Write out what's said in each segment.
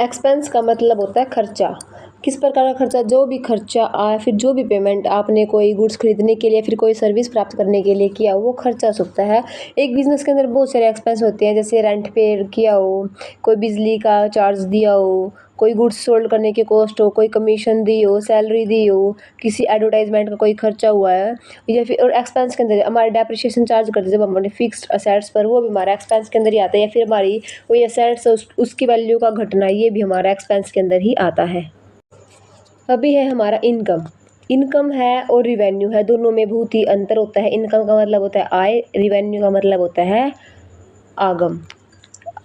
Expense का मतलब होता है खर्चा। किस प्रकार का खर्चा? जो भी खर्चा आए, फिर जो भी पेमेंट आपने कोई गुड्स खरीदने के लिए, फिर कोई सर्विस प्राप्त करने के लिए किया, वो खर्चा हो सकता है। एक बिज़नेस के अंदर बहुत सारे एक्सपेंस होते हैं, जैसे रेंट पे किया हो, कोई बिजली का चार्ज दिया हो, कोई गुड्स सोल्ड करने की कॉस्ट हो, कोई कमीशन दी हो, सैलरी दी हो, किसी एडवर्टाइजमेंट का कोई खर्चा हुआ है, या फिर और एक्सपेंस के अंदर हमारे डेप्रिसिएशन चार्ज करते हैं जब हमारे फिक्स्ड असेट्स पर, वो भी हमारा एक्सपेंस के अंदर ही आता है। या फिर हमारी कोई असेट्स उसकी वैल्यू का घटना, ये भी हमारा एक्सपेंस के अंदर ही आता है। अभी है हमारा इनकम। इनकम है और रिवेन्यू है, दोनों में बहुत ही अंतर होता है। इनकम का मतलब होता है आय, रिवेन्यू का मतलब होता है आगम।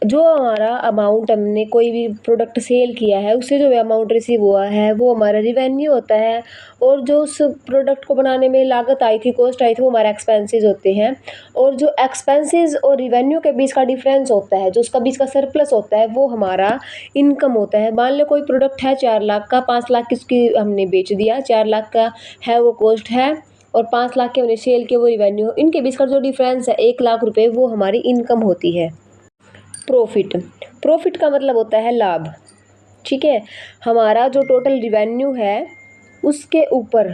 जो हमारा अमाउंट, हमने कोई भी प्रोडक्ट सेल किया है, उससे जो अमाउंट रिसीव हुआ है वो हमारा रिवेन्यू होता है। और जो उस प्रोडक्ट को बनाने में लागत आई थी, कॉस्ट आई थी, वो हमारे एक्सपेंसेस होते हैं। और जो एक्सपेंसेस और रिवेन्यू के बीच का डिफरेंस होता है, जो उसका बीच का सरप्लस होता है, वो हमारा इनकम होता है। मान लो कोई प्रोडक्ट है 4 लाख का, 5 लाख की उसकी हमने बेच दिया, 4 लाख का है वो कॉस्ट है, और 5 लाख के हमने सेल किया, वो रिवेन्यू। इनके बीच का जो डिफरेंस है 1 लाख रुपए, वो हमारी इनकम होती है। प्रॉफिट। प्रॉफिट का मतलब होता है लाभ। ठीक है, हमारा जो टोटल रिवेन्यू है उसके ऊपर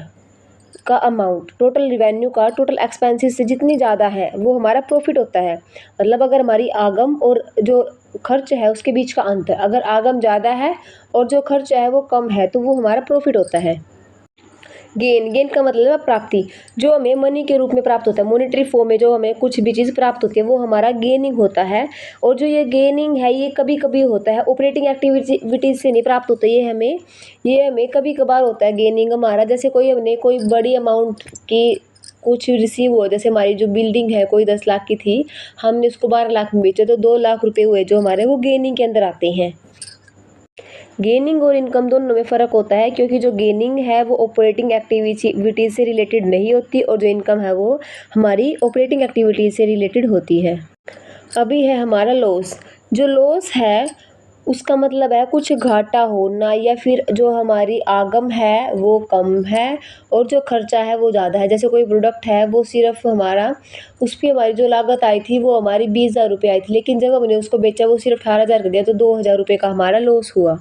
का अमाउंट, टोटल रिवेन्यू का टोटल एक्सपेंसेस से जितनी ज़्यादा है वो हमारा प्रॉफिट होता है। मतलब अगर हमारी आगम और जो खर्च है उसके बीच का अंतर, अगर आगम ज़्यादा है और जो खर्च है वो कम है, तो वो हमारा प्रॉफिट होता है। गेन। गेन का मतलब है प्राप्ति, जो हमें मनी के रूप में प्राप्त होता है, मॉनेटरी फॉर्म में जो हमें कुछ भी चीज़ प्राप्त होती है, वो हमारा गेनिंग होता है। और जो ये गेनिंग है, ये कभी कभी होता है, ऑपरेटिंग एक्टिविटीज़ से नहीं प्राप्त होता, ये हमें कभी कभार होता है गेनिंग हमारा। जैसे कोई हमने कोई बड़ी अमाउंट की कुछ रिसीव हुआ, जैसे हमारी जो बिल्डिंग है कोई 10 लाख की थी, हमने उसको 12 लाख में बेचा, तो 2 लाख रुपए हुए जो हमारे, वो गेनिंग के अंदर आते हैं। गेनिंग और इनकम दोनों में फ़र्क होता है, क्योंकि जो गेनिंग है वो ऑपरेटिंग एक्टिविटीज़ से रिलेटेड नहीं होती, और जो इनकम है वो हमारी ऑपरेटिंग एक्टिविटीज़ से रिलेटेड होती है। अभी है हमारा लॉस। जो लॉस है उसका मतलब है कुछ घाटा होना, या फिर जो हमारी आगम है वो कम है और जो खर्चा है वो ज़्यादा है। जैसे कोई प्रोडक्ट है, वो सिर्फ हमारा, उस पर हमारी जो लागत आई थी वो हमारी 20,000 रुपये आई थी, लेकिन जब हमने उसको बेचा वो सिर्फ 18,000 का दिया, तो 2,000 रुपये का हमारा लॉस हुआ।